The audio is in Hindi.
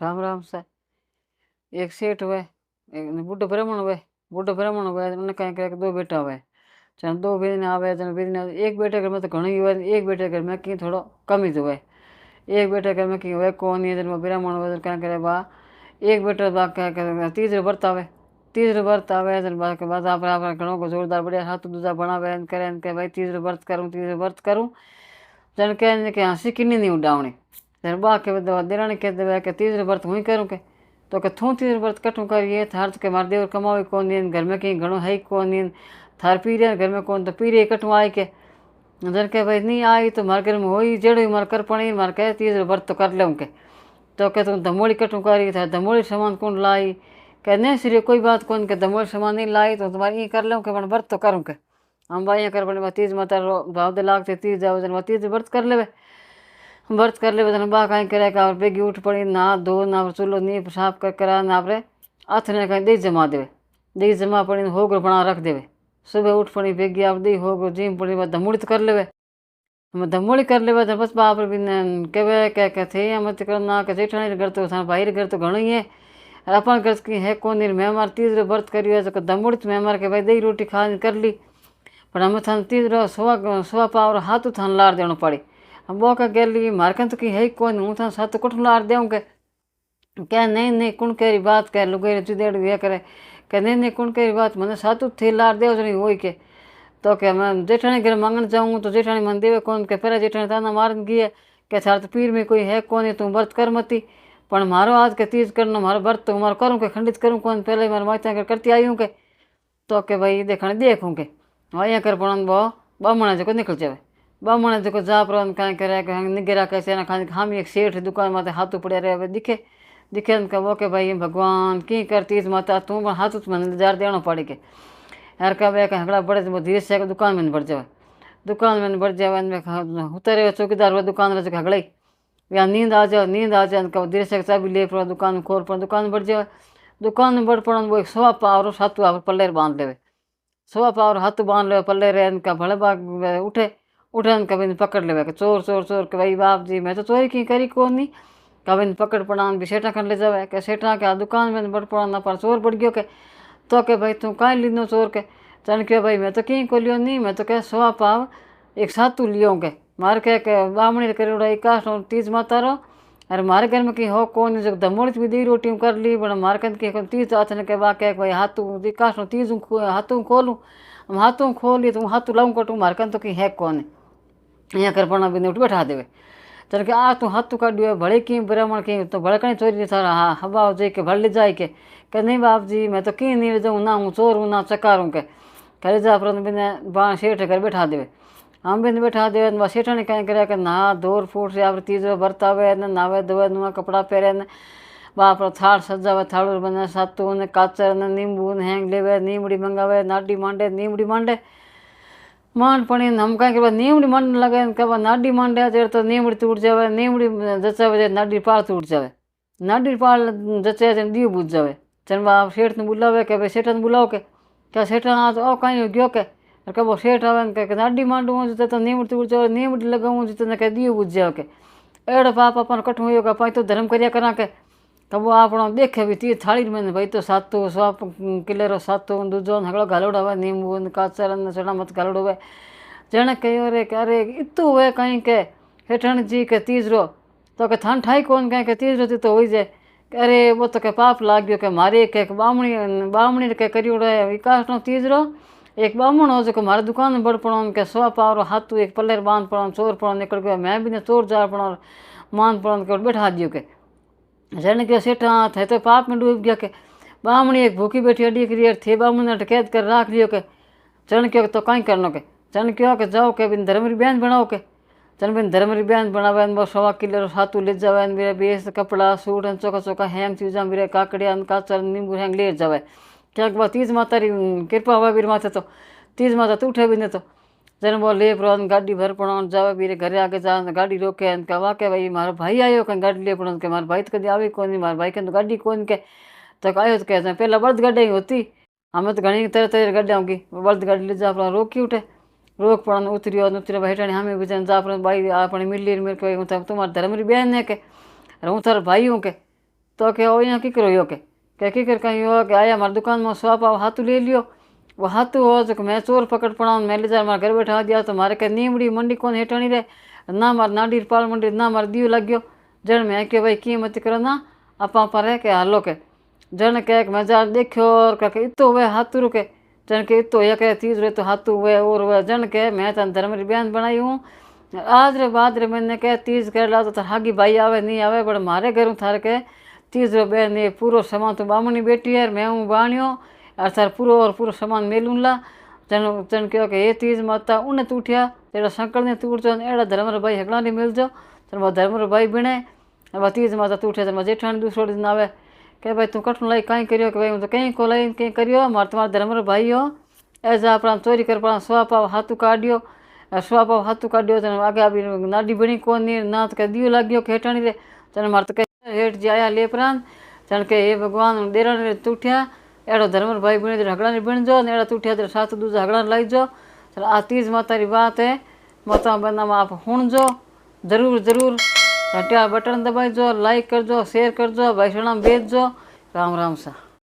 राम राम से एक सेठ हुए, एक बूढ़ो ब्राह्मण हुए। उन्हें कहीं कह दो बेटा हुए। चल दो बेन आवे, चल बेन एक बेटे घर में तो घणो ही हुए, एक बेटे घर में की थोड़ो कम ही हुए। एक बेटे घर में की हुए कौन है, जन ब्राह्मण हुए कहीं करे बा एक बेटा बा कह तीसरे व्रत आवे। तीसरे व्रत आवे जन बा के बाद आप घणो को जोरदार बढ़िया हाथ दूजा बनावे करे के भाई तीसरे व्रत करूँ जन कह के हंसी किन्नी नहीं उड़ावणी। जन बा के देरानी कह देवे कि तीसरे व्रत हुई करूँ के तो के थू तीसरे व्रत कटू करिए थार के मार देवर कमावे कौन दी घर में कहीं घणो है कौन दी थार पीरे घर में कौन तो पीरे कटू आई के जन के भाई नहीं आई तो मारे घर में हो ही जेड़ो मार कर पड़ी मार कह तीसरे व्रत तो कर लूँ के तो के तुम धमोड़ी कटू करी था धमोड़ी सामान कौन लाई कह नहीं सिरे कोई बात कौन के धमोड़ी सामान नहीं लाई तो तुम्हारी ये कर लूँ के बन व्रत तो करूँ के हम भाई कर बने तीज माता भाव दे लाग से तीज जाओ जन तीज व्रत कर ले व्रत कर ले बदन बा कहीं करे का बेगी उठ पड़ी ना धो ना चूल्हो नीप साफ कर करा ना आपरे हाथ ने कहीं दी जमा देवे दी जमा पड़ी होगो बना रख देवे सुबह उठ पड़ी बेगी आप दी होगो जीम पड़ी धमूड़ी तो कर लेवे हम धमूड़ी कर लेवे तो बस बाप भी कहे कह थे मत करो ना के जेठानी घर तो था भाई घर तो घणो ही है अपन घर की है कौन मेहमान तीसरे व्रत करियो तो धमूड़ी तो मेहमान के भाई दही रोटी खा कर ली पर हमें थान तीसरो सुहा पावर हाथ थान लार देना पड़ी हम वो का गेल ली मारकन तो की है कौन हूँ था सात कुठ लार देऊँ के क्या नहीं कुण केरी बात कह लुगे चुदेड़ ये करे क्या नहीं कुण केरी बात मैंने सातु थे लार दे नहीं हो के तो क्या मैं जेठानी घर मांगन जाऊँ तो जेठानी मन देवे कौन के पहले जेठानी ताना मारन की है क्या थार तो पीर में कोई है कौन है तू व्रत कर मती पर मारो आज के तीज करना मारो व्रत तो मारो करूँ के खंडित करूँ कौन पहले मारे माता कर करती आई हूँ के तो के भाई देखने देखूँ के वहाँ कर पड़न वो बामणा जो निकल जाए बामण जो जा पर कहीं करे निगेरा कैसे ना खाने हम एक सेठ दुकान माते हाथ पड़े रहे दिखे दिखे उनका वो के भाई भगवान की कर तीज माता तू हाथ मन जार देना पड़े के यार का वे हगड़ा बड़े वो धीरे से दुकान में बढ़ जाए दुकान में बढ़ जाए उतरे चौकीदार हुआ दुकान रहे हगड़े या नींद आ जाए उनका धीरे से चाबी ले पड़ा दुकान खोल पड़ा दुकान बढ़ जाए दुकान में बढ़ पड़ा वो एक सवा पावर सातु आप पल्ले बांध ले सवा पावर हाथ बांध ले पल्ले रहे इनका भले बाग उठे उठन कभी पकड़ ले चोर चोर चोर के भाई बाप जी मैं तो चोरी की करी कौन नहीं कभी पकड़ पड़ा भी सेठा कर ले जावे के सेठा के दुकान में बढ़ पड़ा ना पर चोर बढ़ गयो के तो के भाई तू कहीं लीनो चोर के चल के भाई मैं तो कहीं को लियो नहीं मैं तो कह सवा पाव एक सातु लियो के मार के बामणी करोड़ा इकास तीज माता रो अरे मारे घर में कहीं हो कौन जो धमोड़ी भी दी रोटी कर ली बड़ा मारकन के तीज हाथ ने के वाके भाई हाथों इकास तीज हाथों खोलूँ हम हाथों खोली तो हाथों लाऊं कटूँ मारकन तो कहीं है कौन यहाँ कर पड़ा बिंदु उठ बैठा देवे चल के आ तू हाथ काटियो भले की ब्राह्मण की तो भले कहीं चोरी सारा हाँ हवा हो जाए के भले ले जाए के नहीं बाप जी मैं तो कहीं नहीं ले जाऊँ ना हूँ चोर हूँ ना चकार हूँ के करे जा पर बिना बाण सेठ कर बैठा देवे हम बिंद बैठा देवे सेठा ने कहीं करे नहा धोर फूट से आप तीजो बरतावे न नावे धोवे नुआ कपड़ा पहरे न बाप थाड़ सजावे थाड़ू बने सातू ने काचर ने नींबू ने हैंग लेवे नीमड़ी मंगावे नाडी मांडे नीमड़ी मांडे मान पड़ी हम कहीं के नीमड़ी मंड लगे कब नाडी मांडे जड़ तो नीमड़ी टूट जावे नीमड़ी जचावे नाडी पाल टूट जावे नाडी पाल जचे दीव बुझ जावे चल बाप सेठ ने बुलावे के भाई सेठा ने बुलाओ के क्या सेठा आज ओ कहीं गयो के कब सेठ आवे के नाडी मांडू तो नीमड़ी टूट जावे नीमड़ी लगाऊँ जितने के दीव बुझ जावे के एड़ पाप अपन कठू हो पाई तो धर्म करिया करा के तब आप देखे भी तीर थाली में भाई तो सातों स्वाप किलेरो सातों दूजो हगड़ो घालोड़ हुए नींबू काचर चढ़ा मत घालोड़ हुए जन कहो रे कि अरे इतू हुए कहीं के हेठन जी के तीजरो तो के थान ठाई कौन कहीं के तीजरो तो हो जाए अरे वो तो के पाप लाग गयो के मारे के बामणी के करी विकास नो तीजरो एक बामण हो जो मारे दुकान में बढ़ पड़ो के सवा पावर हाथू एक पल्लेर बांध पड़ो चोर पड़ो निकल गयो मैं भी ने चोर जा पड़ो मान पड़ो के बैठा दियो के जन के सेठा थे तो पाप में डूब गया के बामणी एक भूखी बैठी अड़ी करी थे बामणी ने कैद कर राख लियो के चन क्यों तो कहीं करनो के चन क्यों के जाओ के बिन धर्मरी बहन बनाओ के चन बिन धर्मरी बहन बनावे वो सवा किलो सातू ले जावे मेरे बेस कपड़ा सूट चौका चौका हैंग चीजा मेरे काकड़िया काचर नींबू हैंग ले जावे क्या बात तीज माता री कृपा हुआ बीर माथे तो तीज माता तो उठे भी नहीं तो जन वो ले पड़ो गाड़ी भर पड़ो जावे मेरे घरे आके जा गाड़ी रोके कहा के भाई मारो भाई आयो कहीं गाड़ी ले पड़ो के मारे भाई तो कभी आवे कौन नहीं मारे भाई के तो गाड़ी कौन के तो आयो तो कहते पहला बल्द गाड़ी होती हमें तो घनी तरह तरह गाड़ी आऊँगी बल्द गाड़ी ले जा अपना रोकी उठे रोक पड़ो उतरियो उतरे भाई हमें बुझे जा अपने भाई अपने मिली मेरे को तुम्हारे धर्म री बहन है के हूँ थार भाई हूँ के तो के ओ यहाँ की करो यो के की कर कहीं हो के आया हमारी दुकान में सौ पाव हाथू ले लियो। वो हाथू हो जो मैं चोर पकड़ पड़ा मैं ले जा मारे घर बैठा दिया तो मारे के नीमड़ी मंडी कौन हेटाणी रे ना मारे नाडी पाल मंडी ना मारे दियो लग गयो। जन मैं के भाई की मत करो ना आपा पर के हालो के जन के मैं जा देखो और कह इतो वे हाथू रुके जन के इतो ये कह तीज रे तो हाथू वे और वे जन के मैं तन धर्म री बयान बनाई हूँ आज रे बाद रे मैंने कह तीज कर ला तो हागी भाई आवे नहीं आवे पर मारे घर थार के तीज रो बहन ये पूरा सामान तो बामणी बेटी है मैं हूँ बाणियो और थार पूरा सामान मेलूं ला जन जन कहो कि ये तीज माता उन्हें तूठिया तेरा संकल ने तूट जो एड़ा धर्म रो भाई हकड़ा नहीं मिल जो तन वो धर्म रो भाई बिने अब तीज माता तूठिया तन जेठानी दूसरो दिन आवे के भाई तू कठन लाई कहीं करियो कि भाई हूँ तो कहीं को लाई कहीं करियो मार तुम्हारा धर्म रो भाई हो ऐसा अपना चोरी कर पड़ा स्वा पाव हाथू काटियो स्वा पाव हाथू काटियो तन आगे अभी नाडी बनी कोनी ना तो कह दियो लग गयो खेटाणी रे तन मार तो हेठ जाया ले प्राण तन के हे भगवान डेरा ने तूठिया एड़ो धर्म भाई बने हगड़ा ने बन जो एड़ा तूठिया तेरे साथ दूजा हगड़ा लाई जो चल आ तीज माता री बात है माता बंदा में आप सुन जो जरूर जरूर घंटिया बटन दबाई जो लाइक कर जो शेयर कर जो भाई भेज जो राम राम सा।